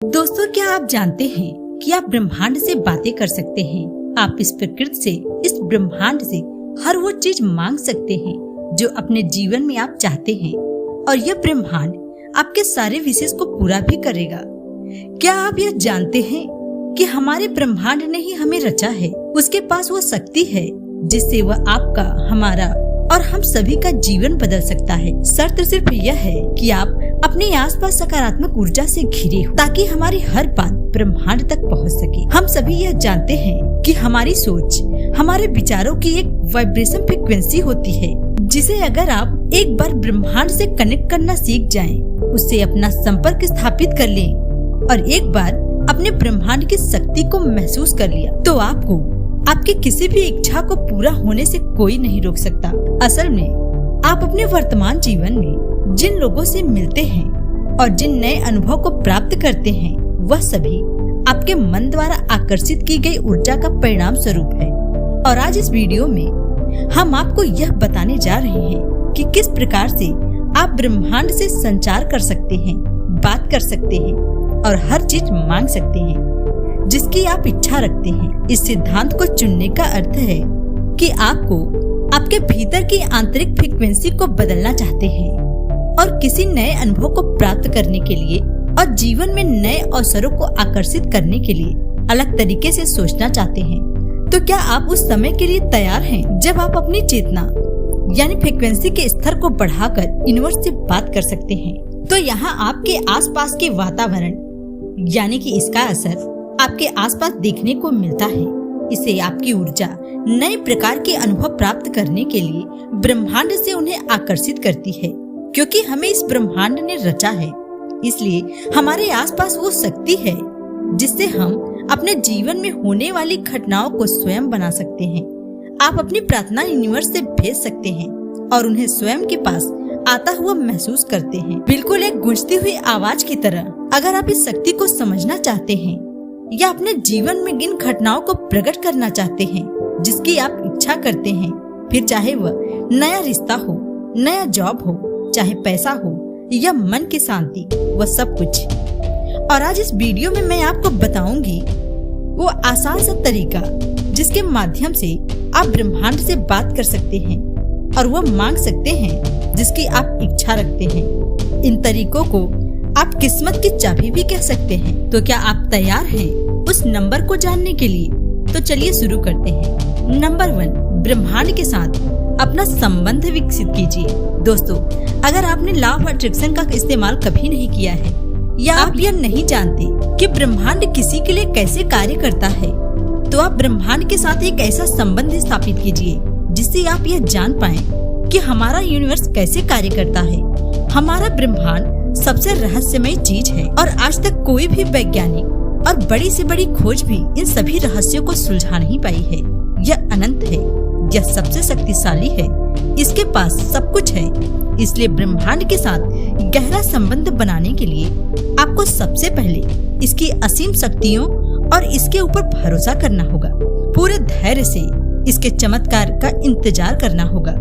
दोस्तों, क्या आप जानते हैं कि आप ब्रह्मांड से बातें कर सकते हैं। आप इस प्रकृति से, इस ब्रह्मांड से हर वो चीज मांग सकते हैं जो अपने जीवन में आप चाहते हैं, और यह ब्रह्मांड आपके सारे विशेष को पूरा भी करेगा। क्या आप यह जानते हैं कि हमारे ब्रह्मांड ने ही हमें रचा है। उसके पास वो शक्ति है जिससे वह आपका, हमारा और हम सभी का जीवन बदल सकता है। शर्त सिर्फ यह है कि आप अपने आसपास सकारात्मक ऊर्जा से घिरे हो, ताकि हमारी हर बात ब्रह्मांड तक पहुंच सके। हम सभी यह जानते हैं कि हमारी सोच, हमारे विचारों की एक वाइब्रेशन फ्रीक्वेंसी होती है, जिसे अगर आप एक बार ब्रह्मांड से कनेक्ट करना सीख जाएं, उससे अपना संपर्क स्थापित कर लें और एक बार अपने ब्रह्मांड की शक्ति को महसूस कर लिया, तो आपको आपकी किसी भी इच्छा को पूरा होने से कोई नहीं रोक सकता। असल में आप अपने वर्तमान जीवन में जिन लोगों से मिलते हैं और जिन नए अनुभव को प्राप्त करते हैं, वह सभी आपके मन द्वारा आकर्षित की गई ऊर्जा का परिणाम स्वरूप है। और आज इस वीडियो में हम आपको यह बताने जा रहे हैं कि किस प्रकार से आप ब्रह्मांड से संचार कर सकते हैं, बात कर सकते हैं और हर चीज मांग सकते हैं जिसकी आप इच्छा रखते हैं। इस सिद्धांत को चुनने का अर्थ है कि आपको आपके भीतर की आंतरिक फ्रीक्वेंसी को बदलना चाहते हैं और किसी नए अनुभव को प्राप्त करने के लिए और जीवन में नए अवसरों को आकर्षित करने के लिए अलग तरीके से सोचना चाहते हैं। तो क्या आप उस समय के लिए तैयार हैं जब आप अपनी चेतना यानी फ्रीक्वेंसी के स्तर को बढ़ाकर यूनिवर्स से बात कर सकते हैं? तो यहाँ आपके आसपास के वातावरण यानी कि इसका असर आपके आसपास देखने को मिलता है। इसे आपकी ऊर्जा नए प्रकार के अनुभव प्राप्त करने के लिए ब्रह्मांड से उन्हें आकर्षित करती है। क्योंकि हमें इस ब्रह्मांड ने रचा है, इसलिए हमारे आसपास वो शक्ति है जिससे हम अपने जीवन में होने वाली घटनाओं को स्वयं बना सकते हैं। आप अपनी प्रार्थना यूनिवर्स से भेज सकते हैं और उन्हें स्वयं के पास आता हुआ महसूस करते हैं, बिल्कुल एक गूंजती हुई आवाज की तरह। अगर आप इस शक्ति को समझना चाहते हैं या अपने जीवन में इन घटनाओं को प्रकट करना चाहते हैं जिसकी आप इच्छा करते हैं, फिर चाहे वह नया रिश्ता हो, नया जॉब हो, चाहे पैसा हो या मन की शांति, वह सब कुछ। और आज इस वीडियो में मैं आपको बताऊंगी वो आसान सा तरीका जिसके माध्यम से आप ब्रह्मांड से बात कर सकते हैं और वह मांग सकते हैं जिसकी आप इच्छा रखते हैं। इन तरीकों को आप किस्मत की चाबी भी कह सकते हैं। तो क्या आप तैयार हैं उस नंबर को जानने के लिए? तो चलिए शुरू करते हैं। नंबर 1, ब्रह्मांड के साथ अपना संबंध विकसित कीजिए। दोस्तों, अगर आपने लॉ ऑफ अट्रैक्शन का इस्तेमाल कभी नहीं किया है या आप यह नहीं जानते कि ब्रह्मांड किसी के लिए कैसे कार्य करता है, तो आप ब्रह्मांड के साथ एक ऐसा संबंध स्थापित कीजिए जिससे आप यह जान पाएं कि हमारा यूनिवर्स कैसे कार्य करता है। हमारा ब्रह्मांड सबसे रहस्यमय चीज है और आज तक कोई भी वैज्ञानिक और बड़ी से बड़ी खोज भी इन सभी रहस्यों को सुलझा नहीं पाई है। यह अनंत है, यह सबसे शक्तिशाली है, इसके पास सब कुछ है। इसलिए ब्रह्मांड के साथ गहरा संबंध बनाने के लिए आपको सबसे पहले इसकी असीम शक्तियों और इसके ऊपर भरोसा करना होगा। पूरे धैर्य से इसके चमत्कार का इंतजार करना होगा।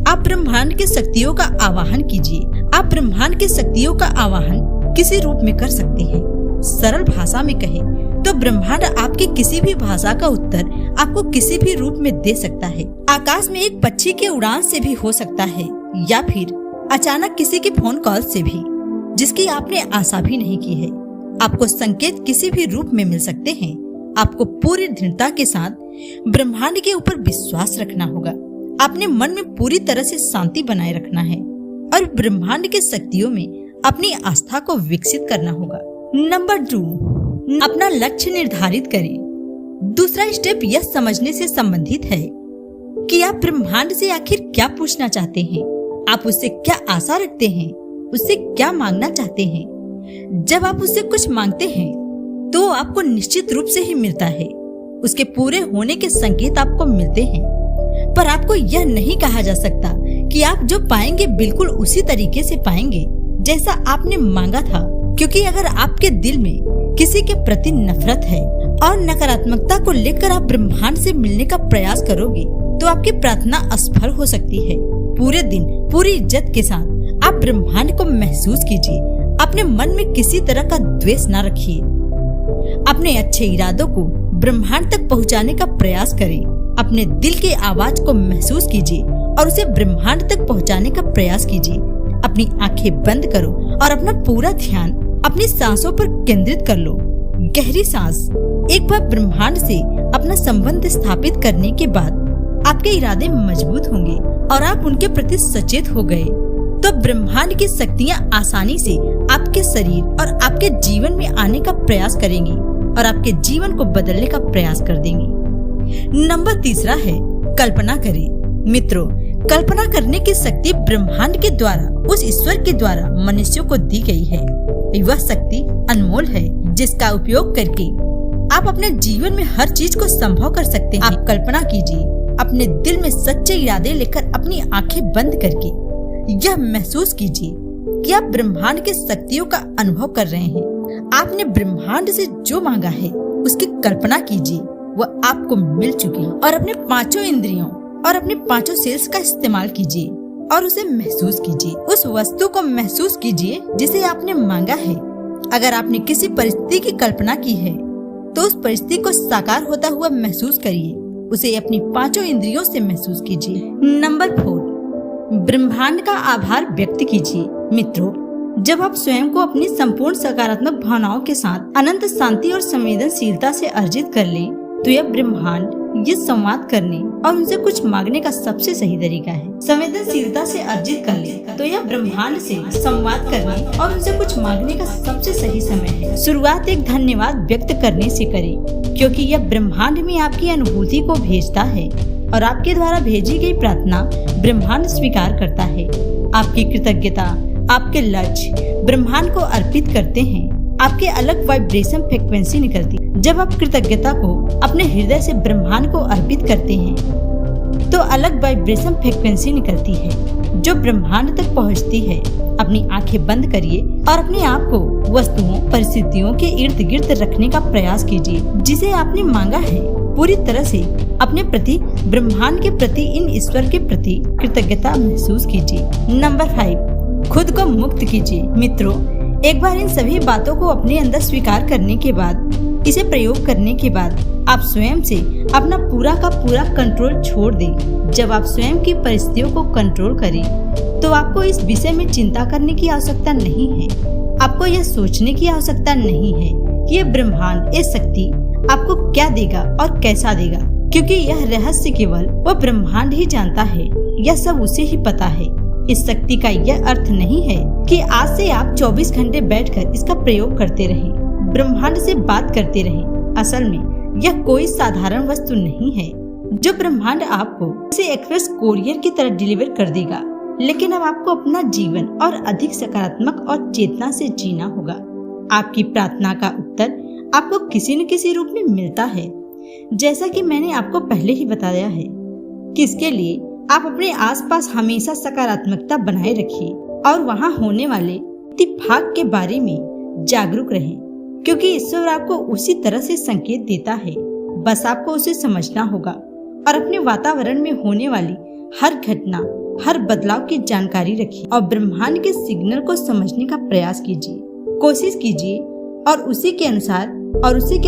आप ब्रह्मांड के शक्तियों का आवाहन कीजिए। आप ब्रह्मांड के शक्तियों का आवाहन किसी रूप में कर सकते हैं। सरल भाषा में कहें तो ब्रह्मांड आपके किसी भी भाषा का उत्तर आपको किसी भी रूप में दे सकता है। आकाश में एक पक्षी के उड़ान से भी हो सकता है या फिर अचानक किसी के फोन कॉल से भी जिसकी आपने आशा भी नहीं की है। आपको संकेत किसी भी रूप में मिल सकते हैं। आपको पूरी दृढ़ता के साथ ब्रह्मांड के ऊपर विश्वास रखना होगा। अपने मन में पूरी तरह से शांति बनाए रखना है और ब्रह्मांड के शक्तियों में अपनी आस्था को विकसित करना होगा। नंबर 2, अपना लक्ष्य निर्धारित करें। दूसरा स्टेप यह समझने से संबंधित है कि आप ब्रह्मांड से आखिर क्या पूछना चाहते हैं, आप उससे क्या आशा रखते हैं, उससे क्या मांगना चाहते हैं। जब आप उससे कुछ मांगते हैं तो आपको निश्चित रूप से ही मिलता है। उसके पूरे होने के संकेत आपको मिलते हैं, पर आपको यह नहीं कहा जा सकता कि आप जो पाएंगे बिल्कुल उसी तरीके से पाएंगे जैसा आपने मांगा था। क्योंकि अगर आपके दिल में किसी के प्रति नफरत है और नकारात्मकता को लेकर आप ब्रह्मांड से मिलने का प्रयास करोगे, तो आपकी प्रार्थना असफल हो सकती है। पूरे दिन पूरी इज्जत के साथ आप ब्रह्मांड को महसूस कीजिए। अपने मन में किसी तरह का द्वेष न रखिए। अपने अच्छे इरादों को ब्रह्मांड तक पहुंचाने का प्रयास करें। अपने दिल के आवाज को महसूस कीजिए और उसे ब्रह्मांड तक पहुंचाने का प्रयास कीजिए। अपनी आंखें बंद करो और अपना पूरा ध्यान अपनी सांसों पर केंद्रित कर लो। गहरी सांस। एक बार ब्रह्मांड से अपना संबंध स्थापित करने के बाद आपके इरादे मजबूत होंगे और आप उनके प्रति सचेत हो गए तो ब्रह्मांड की शक्तियाँ आसानी से आपके शरीर और आपके जीवन में आने का प्रयास करेंगी और आपके जीवन को बदलने का प्रयास कर देंगी। नंबर 3 है कल्पना करें। मित्रों, कल्पना करने की शक्ति ब्रह्मांड के द्वारा, उस ईश्वर के द्वारा मनुष्यों को दी गई है। वह शक्ति अनमोल है जिसका उपयोग करके आप अपने जीवन में हर चीज को संभव कर सकते हैं। आप कल्पना कीजिए, अपने दिल में सच्चे इरादे लेकर अपनी आंखें बंद करके यह महसूस कीजिए कि आप ब्रह्मांड के शक्तियों का अनुभव कर रहे हैं। आपने ब्रह्मांड से जो मांगा है उसकी कल्पना कीजिए, वह आपको मिल चुकी है। और अपने 5 इंद्रियों और अपने 5 सेल्स का इस्तेमाल कीजिए और उसे महसूस कीजिए। उस वस्तु को महसूस कीजिए जिसे आपने मांगा है। अगर आपने किसी परिस्थिति की कल्पना की है तो उस परिस्थिति को साकार होता हुआ महसूस करिए। उसे अपनी 5 इंद्रियों से महसूस कीजिए। नंबर 4, ब्रह्मांड का आभार व्यक्त कीजिए। मित्रों, जब आप स्वयं को अपनी संपूर्ण सकारात्मक भावनाओं के साथ अनंत शांति और संवेदनशीलता से अर्जित कर लें, तो यह ब्रह्मांड ये संवाद करने और उनसे कुछ मांगने का सबसे सही तरीका है। संवेदनशीलता से अर्जित कर ले तो यह ब्रह्मांड से संवाद करने और उनसे कुछ मांगने का सबसे सही समय है। शुरुआत एक धन्यवाद व्यक्त करने से करें, क्योंकि यह ब्रह्मांड में आपकी अनुभूति को भेजता है और आपके द्वारा भेजी गई प्रार्थना ब्रह्मांड स्वीकार करता है। आपकी कृतज्ञता आपके लक्ष्य ब्रह्मांड को अर्पित करते हैं। आपके अलग वाइब्रेशन फ्रीक्वेंसी निकलती है। जब आप कृतज्ञता को अपने हृदय से ब्रह्मांड को अर्पित करते हैं तो अलग वाइब्रेशन फ्रीक्वेंसी निकलती है जो ब्रह्मांड तक पहुंचती है। अपनी आंखें बंद करिए और अपने आप को वस्तुओं परिस्थितियों के इर्द गिर्द रखने का प्रयास कीजिए जिसे आपने मांगा है। पूरी तरह से अपने प्रति, ब्रह्मांड के प्रति, इन ईश्वर के प्रति कृतज्ञता महसूस कीजिए। नंबर 5, खुद को मुक्त कीजिए। मित्रों, एक बार इन सभी बातों को अपने अंदर स्वीकार करने के बाद, इसे प्रयोग करने के बाद आप स्वयं से अपना पूरा का पूरा कंट्रोल छोड़ दें। जब आप स्वयं की परिस्थितियों को कंट्रोल करें तो आपको इस विषय में चिंता करने की आवश्यकता नहीं है। आपको यह सोचने की आवश्यकता नहीं है कि यह ब्रह्मांड, ये शक्ति आपको क्या देगा और कैसा देगा, क्योंकि यह रहस्य केवल वह ब्रह्मांड ही जानता है। यह सब उसे ही पता है। इस शक्ति का यह अर्थ नहीं है कि आज से आप 24 घंटे बैठकर इसका प्रयोग करते रहें, ब्रह्मांड से बात करते रहें। असल में यह कोई साधारण वस्तु नहीं है जो ब्रह्मांड आपको इसे एक्सप्रेस कोरियर की तरह डिलीवर कर देगा। लेकिन अब आपको अपना जीवन और अधिक सकारात्मक और चेतना से जीना होगा। आपकी प्रार्थना का उत्तर आपको किसी न किसी रूप में मिलता है। जैसा कि मैंने आपको पहले ही बताया है कि इसके लिए आप अपने आसपास हमेशा सकारात्मकता बनाए रखिए और वहाँ होने वाले इत्तेफाक के बारे में जागरूक रहें, क्योंकि ईश्वर आपको उसी तरह से संकेत देता है। बस आपको उसे समझना होगा और अपने वातावरण में होने वाली हर घटना, हर बदलाव की जानकारी रखिए और ब्रह्मांड के सिग्नल को समझने का प्रयास कीजिए। कोशिश कीजिए और उसी के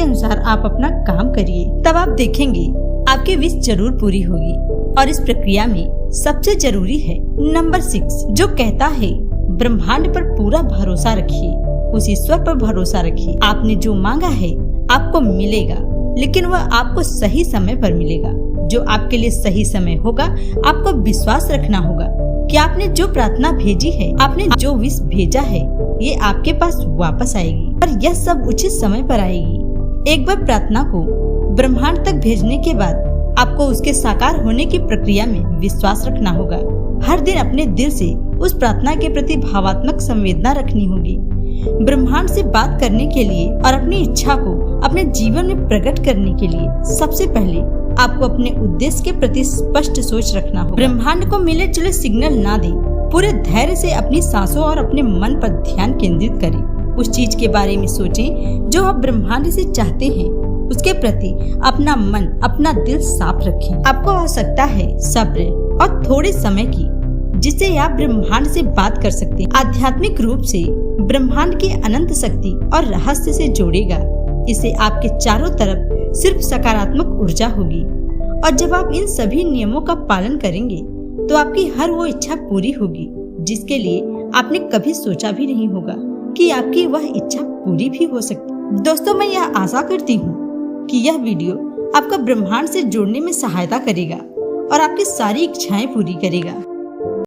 अनुसार आप अपना काम करिए। तब आप देखेंगे आपकी विश जरूर पूरी होगी। और इस प्रक्रिया में सबसे जरूरी है नंबर 6, जो कहता है ब्रह्मांड पर पूरा भरोसा रखिए, उस ईश्वर पर भरोसा रखिए। आपने जो मांगा है आपको मिलेगा, लेकिन वह आपको सही समय पर मिलेगा। जो आपके लिए सही समय होगा, आपको विश्वास रखना होगा कि आपने जो प्रार्थना भेजी है, आपने जो विश भेजा है, ये आपके पास वापस आएगी और यह सब उचित समय पर आएगी। एक बार प्रार्थना को ब्रह्मांड तक भेजने के बाद आपको उसके साकार होने की प्रक्रिया में विश्वास रखना होगा। हर दिन अपने दिल से उस प्रार्थना के प्रति भावात्मक संवेदना रखनी होगी। ब्रह्मांड से बात करने के लिए और अपनी इच्छा को अपने जीवन में प्रकट करने के लिए सबसे पहले आपको अपने उद्देश्य के प्रति स्पष्ट सोच रखना होगा। ब्रह्मांड को मिले जुले सिग्नल ना दें। पूरे धैर्य से अपनी सांसों और अपने मन पर ध्यान केंद्रित करें। उस चीज के बारे में सोचें जो आप ब्रह्मांड से चाहते हैं। उसके प्रति अपना मन, अपना दिल साफ रखें। आपको आवश्यकता है सब्र और थोड़े समय की। जिससे आप ब्रह्मांड से बात कर सकते हैं। आध्यात्मिक रूप से ब्रह्मांड की अनंत शक्ति और रहस्य से जोड़ेगा। इससे आपके चारों तरफ सिर्फ सकारात्मक ऊर्जा होगी और जब आप इन सभी नियमों का पालन करेंगे तो आपकी हर वो इच्छा पूरी होगी जिसके लिए आपने कभी सोचा भी नहीं होगा कि आपकी वह इच्छा पूरी भी हो सकती। दोस्तों, मैं यह आशा करती हूँ कि यह वीडियो आपका ब्रह्मांड से जुड़ने में सहायता करेगा और आपकी सारी इच्छाएं पूरी करेगा।